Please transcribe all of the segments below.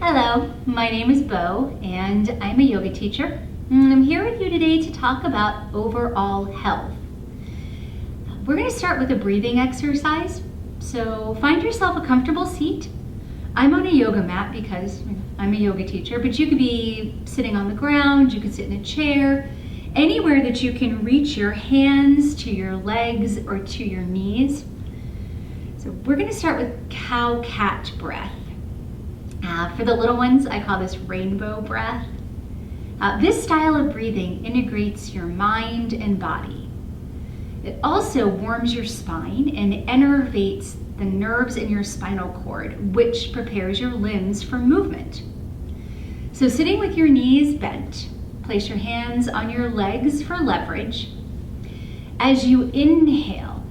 Hello, my name is Bo and I'm a yoga teacher. I'm here with you today to talk about overall health. We're going to start with a breathing exercise. So find yourself a comfortable seat. I'm on a yoga mat because I'm a yoga teacher, but you could be sitting on the ground, you could sit in a chair, anywhere that you can reach your hands to your legs or to your knees. So we're going to start with cow-cat breath. For the little ones, I call this rainbow breath. This style of breathing integrates your mind and body. It also warms your spine and innervates the nerves in your spinal cord, which prepares your limbs for movement. So sitting with your knees bent, place your hands on your legs for leverage. As you inhale,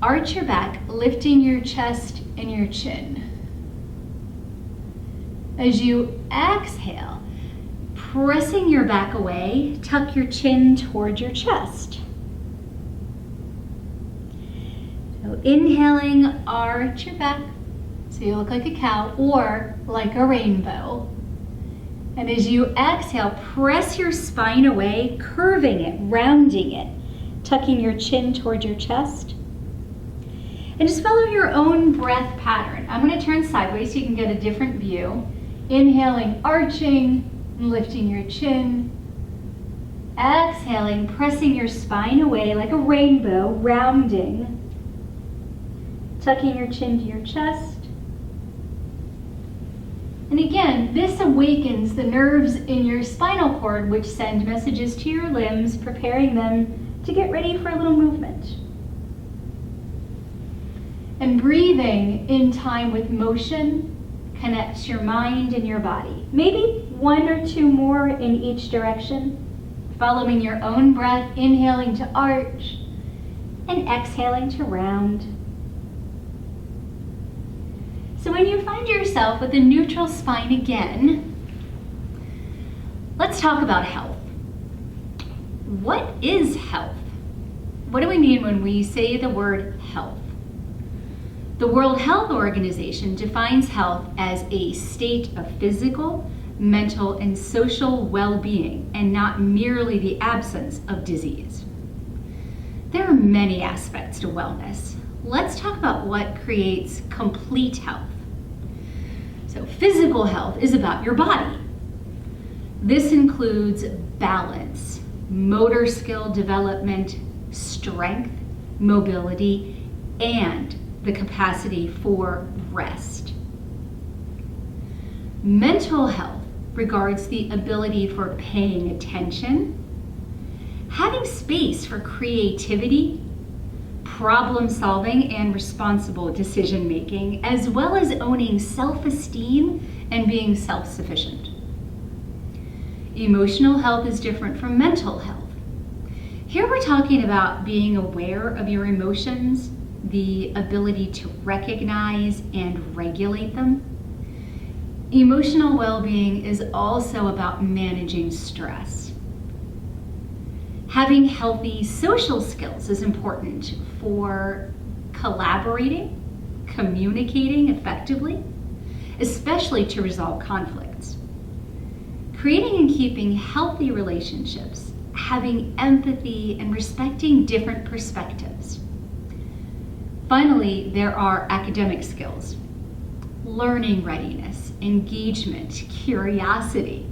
arch your back, lifting your chest and your chin. As you exhale, pressing your back away, tuck your chin toward your chest. So inhaling, arch your back, so you look like a cow or like a rainbow. And as you exhale, press your spine away, curving it, rounding it, tucking your chin toward your chest. And just follow your own breath pattern. I'm going to turn sideways so you can get a different view. Inhaling, arching, lifting your chin. Exhaling, pressing your spine away like a rainbow, rounding. Tucking your chin to your chest. And again, this awakens the nerves in your spinal cord, which send messages to your limbs, preparing them to get ready for a little movement. And breathing in time with motion connects your mind and your body. Maybe one or two more in each direction, following your own breath, inhaling to arch and exhaling to round. So when you find yourself with a neutral spine again, let's talk about health. What is health? What do we mean when we say the word health? The World Health Organization defines health as a state of physical, mental, and social well-being, and not merely the absence of disease. There are many aspects to wellness. Let's talk about what creates complete health. So physical health is about your body. This includes balance, motor skill development, strength, mobility, and the capacity for rest. Mental health regards the ability for paying attention, having space for creativity, problem solving, and responsible decision making, as well as owning self-esteem and being self-sufficient. Emotional health is different from mental health. Here we're talking about being aware of your emotions, the ability to recognize and regulate them. Emotional well-being is also about managing stress. Having healthy social skills is important for collaborating, communicating effectively, especially to resolve conflicts. Creating and keeping healthy relationships, having empathy, and respecting different perspectives. Finally, there are academic skills, learning readiness, engagement, curiosity.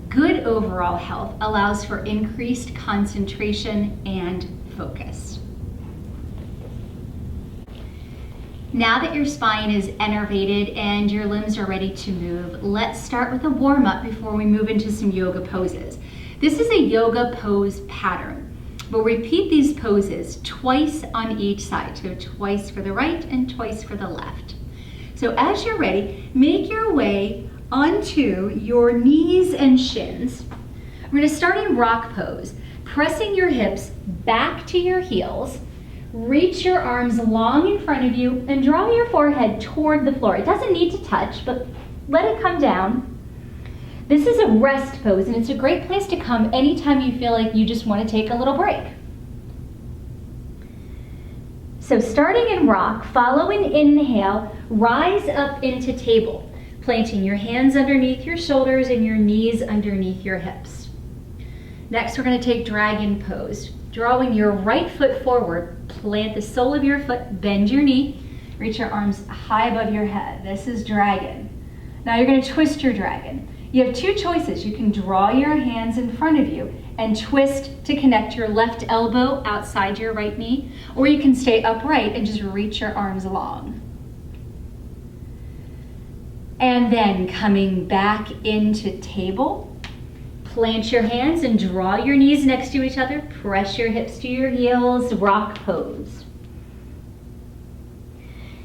Good overall health allows for increased concentration and focus. Now that your spine is innervated and your limbs are ready to move, let's start with a warm-up before we move into some yoga poses. This is a yoga pose pattern. We'll repeat these poses twice on each side, so twice for the right and twice for the left. So as you're ready, make your way onto your knees and shins. We're going to start in rock pose, pressing your hips back to your heels. Reach your arms long in front of you and draw your forehead toward the floor. It doesn't need to touch, but let it come down. This is a rest pose, and it's a great place to come anytime you feel like you just want to take a little break. So starting in rock, follow an inhale, rise up into table. planting your hands underneath your shoulders and your knees underneath your hips. Next, we're going to take dragon pose. Drawing your right foot forward, plant the sole of your foot, bend your knee, reach your arms high above your head. This is dragon. Now you're going to twist your dragon. You have two choices. You can draw your hands in front of you and twist to connect your left elbow outside your right knee, or you can stay upright and just reach your arms along. And then coming back into table, plant your hands and draw your knees next to each other. Press your hips to your heels, rock pose.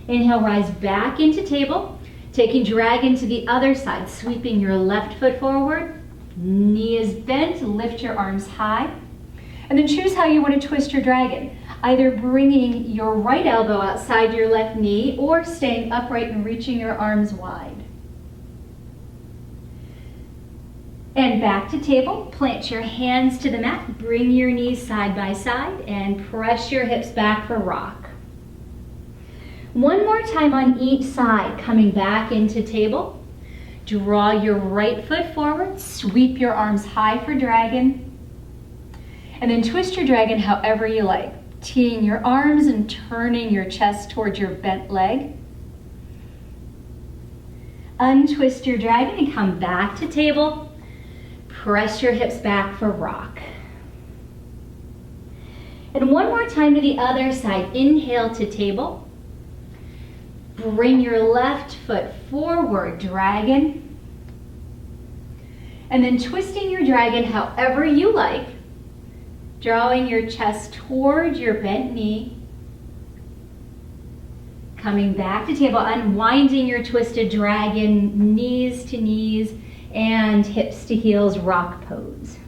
Inhale, rise back into table. Taking dragon to the other side, sweeping your left foot forward. Knee is bent, lift your arms high. And then choose how you want to twist your dragon. Either bringing your right elbow outside your left knee or staying upright and reaching your arms wide. And back to table, plant your hands to the mat, bring your knees side by side, and press your hips back for rock. One more time on each side, coming back into table. Draw your right foot forward, sweep your arms high for dragon, and then twist your dragon however you like, teeing your arms and turning your chest towards your bent leg. Untwist your dragon and come back to table. Press your hips back for rock. And one more time to the other side. Inhale to table. Bring your left foot forward, dragon. And then twisting your dragon however you like. Drawing your chest toward your bent knee. Coming back to table, unwinding your twisted dragon, knees to knees, and hips to heels, rock pose.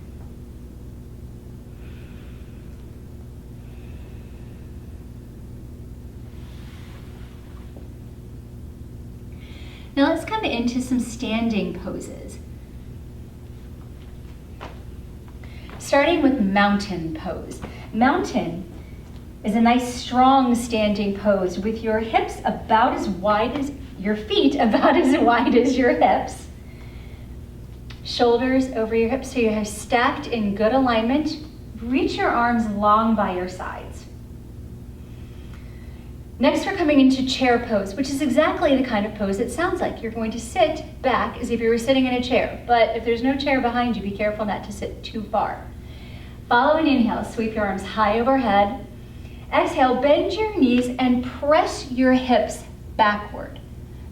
Now let's come into some standing poses. Starting with mountain pose. Mountain is a nice strong standing pose with your hips about as wide as your feet, about as wide as your hips. Shoulders over your hips so you're stacked in good alignment. Reach your arms long by your sides. Next, we're coming into chair pose, which is exactly the kind of pose it sounds like. You're going to sit back as if you were sitting in a chair, but if there's no chair behind you, be careful not to sit too far. Follow an inhale, sweep your arms high overhead. Exhale, bend your knees and press your hips backward.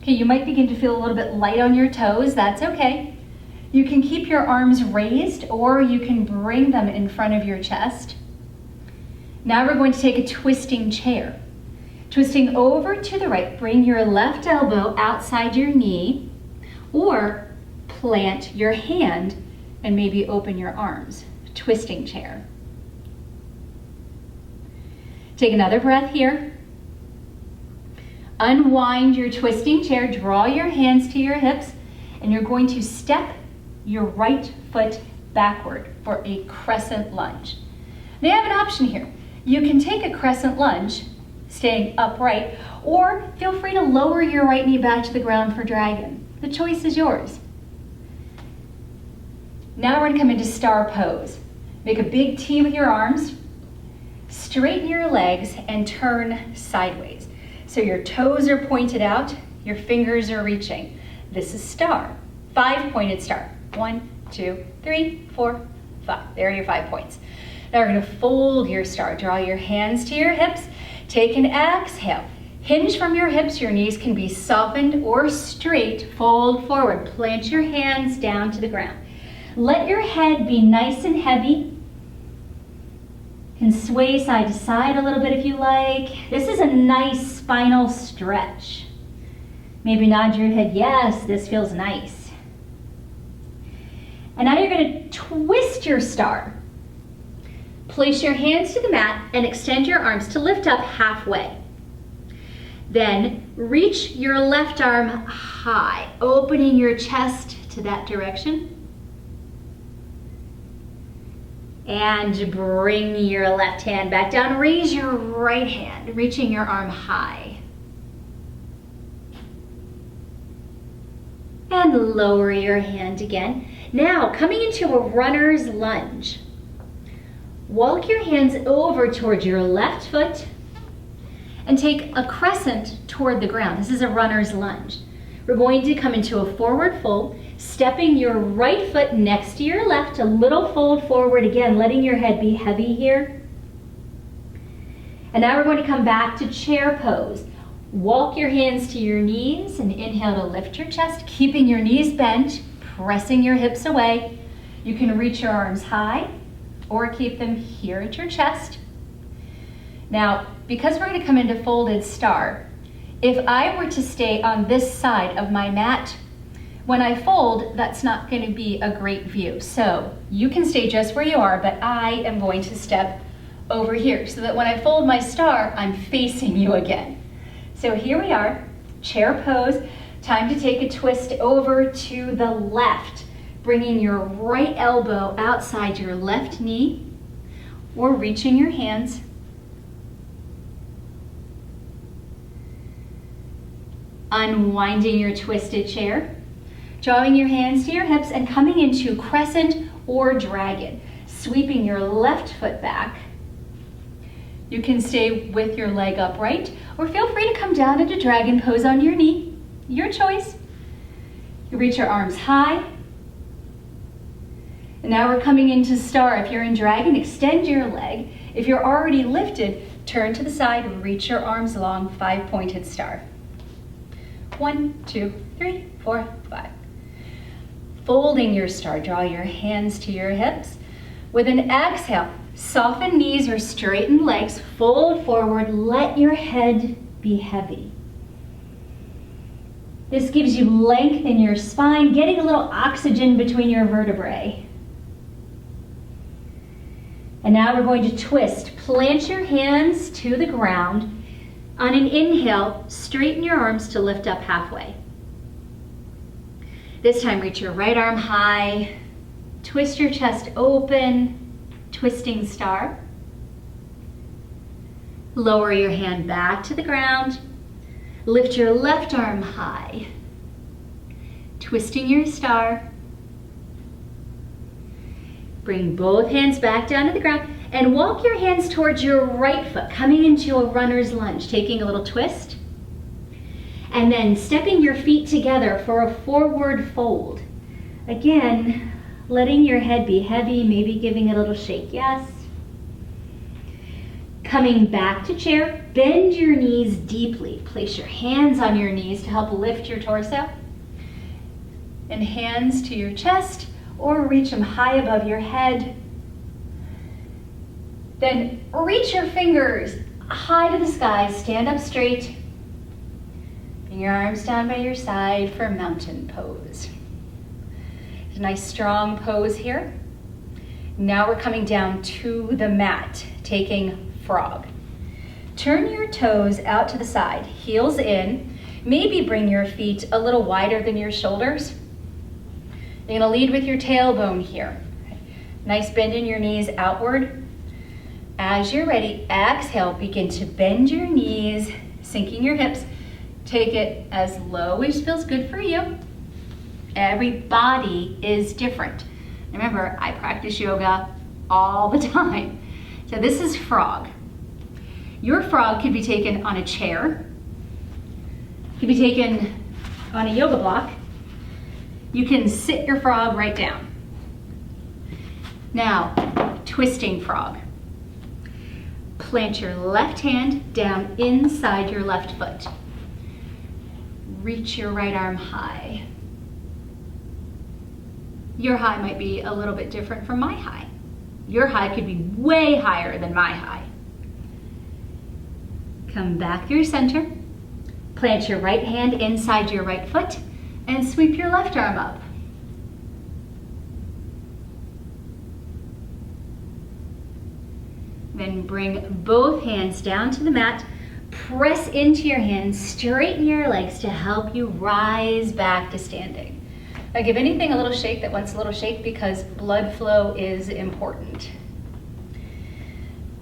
Okay, you might begin to feel a little bit light on your toes, that's okay. You can keep your arms raised or you can bring them in front of your chest. Now we're going to take a twisting chair. Twisting over to the right, bring your left elbow outside your knee or plant your hand and maybe open your arms. Twisting chair. Take another breath here. Unwind your twisting chair, draw your hands to your hips, and you're going to step your right foot backward for a crescent lunge. Now you have an option here. You can take a crescent lunge, staying upright, or feel free to lower your right knee back to the ground for dragon. The choice is yours. Now we're going to come into star pose. Make a big T with your arms, straighten your legs, and turn sideways. So your toes are pointed out, your fingers are reaching. This is star, 5-pointed star. 1, 2, 3, 4, 5. There are your 5 points. Now we're going to fold your star. Draw your hands to your hips. Take an exhale. Hinge from your hips. Your knees can be softened or straight. Fold forward. Plant your hands down to the ground. Let your head be nice and heavy. You can sway side to side a little bit if you like. This is a nice spinal stretch. Maybe nod your head, yes, this feels nice. And now you're going to twist your star. Place your hands to the mat and extend your arms to lift up halfway. Then reach your left arm high, opening your chest to that direction. And bring your left hand back down. Raise your right hand, reaching your arm high. and lower your hand again. Now, coming into a runner's lunge. Walk your hands over towards your left foot and take a crescent toward the ground. This is a runner's lunge. We're going to come into a forward fold, stepping your right foot next to your left, a little fold forward again, letting your head be heavy here. And now we're going to come back to chair pose. Walk your hands to your knees and inhale to lift your chest, keeping your knees bent, pressing your hips away. You can reach your arms high or keep them here at your chest. Now, because we're going to come into folded star, if I were to stay on this side of my mat, when I fold, that's not going to be a great view. So you can stay just where you are, but I am going to step over here so that when I fold my star, I'm facing you again. So here we are, chair pose. Time to take a twist over to the left, bringing your right elbow outside your left knee or reaching your hands. Unwinding your twisted chair, drawing your hands to your hips and coming into crescent or dragon, sweeping your left foot back. You can stay with your leg upright or feel free to come down into dragon pose on your knee, your choice. You reach your arms high. And now we're coming into star. If you're in dragon, extend your leg. If you're already lifted, turn to the side, reach your arms long, 5-pointed star. 1, 2, 3, 4, 5. Folding your star, draw your hands to your hips. With an exhale, soften knees or straighten legs, fold forward, let your head be heavy. This gives you length in your spine, getting a little oxygen between your vertebrae. And now we're going to twist. Plant your hands to the ground. On an inhale, straighten your arms to lift up halfway. This time, reach your right arm high, twist your chest open, twisting star. Lower your hand back to the ground. Lift your left arm high, twisting your star. Bring both hands back down to the ground and walk your hands towards your right foot, coming into a runner's lunge, taking a little twist. And then stepping your feet together for a forward fold. Again, letting your head be heavy, maybe giving it a little shake, yes. Coming back to chair, bend your knees deeply. Place your hands on your knees to help lift your torso. And hands to your chest, or reach them high above your head. Then reach your fingers high to the sky, stand up straight. Bring your arms down by your side for mountain pose. It's a nice strong pose here. Now we're coming down to the mat, taking frog. Turn your toes out to the side, heels in. Maybe bring your feet a little wider than your shoulders. You're gonna lead with your tailbone here. Nice bend in your knees outward. As you're ready, exhale, begin to bend your knees, sinking your hips. Take it as low as feels good for you. Every body is different. Remember, I practice yoga all the time. So this is frog. Your frog could be taken on a chair. Could be taken on a yoga block. You can sit your frog right down. Now, twisting frog. Plant your left hand down inside your left foot. Reach your right arm high. Your high might be a little bit different from my high. Your high could be way higher than my high. Come back through center. Plant your right hand inside your right foot and sweep your left arm up. Then bring both hands down to the mat. Press into your hands, straighten your legs to help you rise back to standing. Now give anything a little shake that wants a little shake because blood flow is important.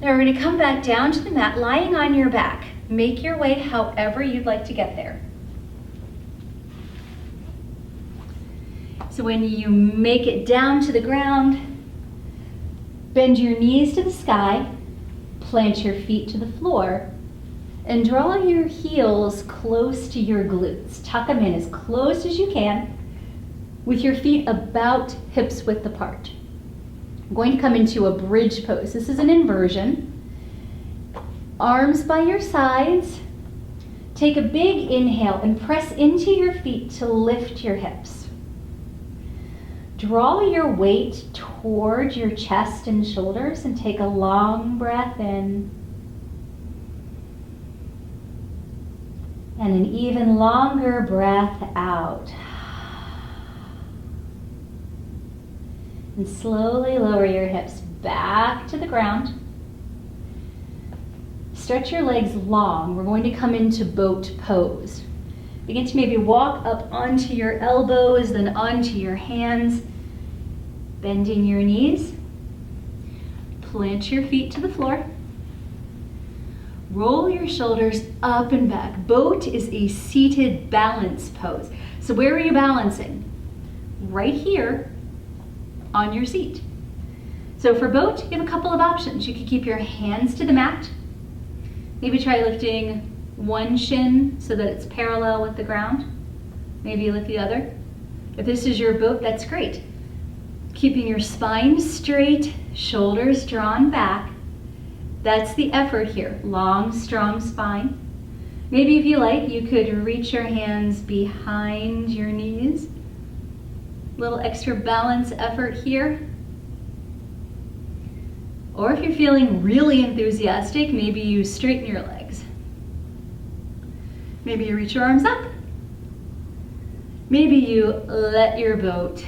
Now we're going to come back down to the mat, lying on your back. Make your way however you'd like to get there. So when you make it down to the ground, bend your knees to the sky, plant your feet to the floor, and draw your heels close to your glutes. Tuck them in as close as you can with your feet about hips width apart. I'm going to come into a bridge pose. This is an inversion. Arms by your sides. Take a big inhale and press into your feet to lift your hips. Draw your weight toward your chest and shoulders and take a long breath in. And an even longer breath out. And slowly lower your hips back to the ground. Stretch your legs long. We're going to come into boat pose. Begin to maybe walk up onto your elbows, then onto your hands. Bending your knees. Plant your feet to the floor. Roll your shoulders up and back. Boat is a seated balance pose. So where are you balancing? Right here on your seat. So for boat, you have a couple of options. You could keep your hands to the mat. Maybe try lifting one shin so that it's parallel with the ground. Maybe you lift the other. If this is your boat, that's great. Keeping your spine straight, shoulders drawn back. That's the effort here. Long, strong spine. Maybe if you like, you could reach your hands behind your knees. Little extra balance effort here. Or if you're feeling really enthusiastic, maybe you straighten your legs. Maybe you reach your arms up. Maybe you let your boat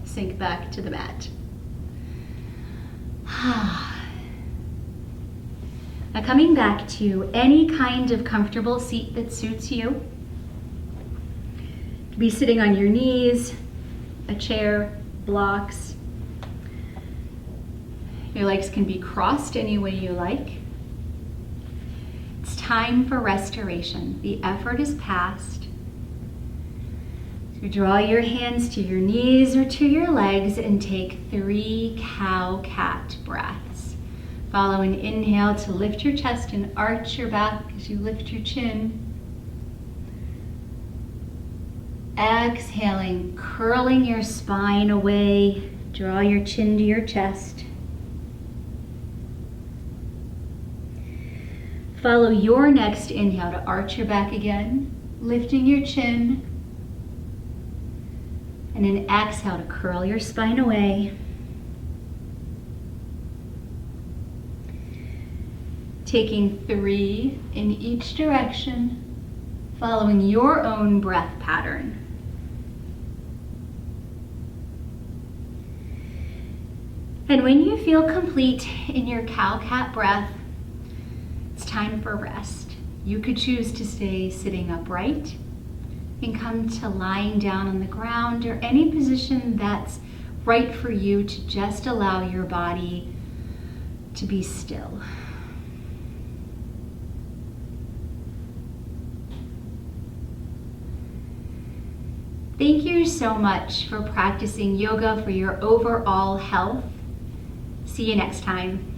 sink back to the mat. Now coming back to any kind of comfortable seat that suits you. You could be sitting on your knees, a chair, blocks. Your legs can be crossed any way you like. It's time for restoration. The effort is past. So draw your hands to your knees or to your legs and take 3 cow-cat breaths. Follow an inhale to lift your chest and arch your back as you lift your chin. Exhaling, curling your spine away. Draw your chin to your chest. Follow your next inhale to arch your back again, lifting your chin. And an exhale to curl your spine away. Taking 3 in each direction, following your own breath pattern. And when you feel complete in your cow-cat breath, it's time for rest. You could choose to stay sitting upright and come to lying down on the ground or any position that's right for you to just allow your body to be still. Thank you so much for practicing yoga for your overall health. See you next time.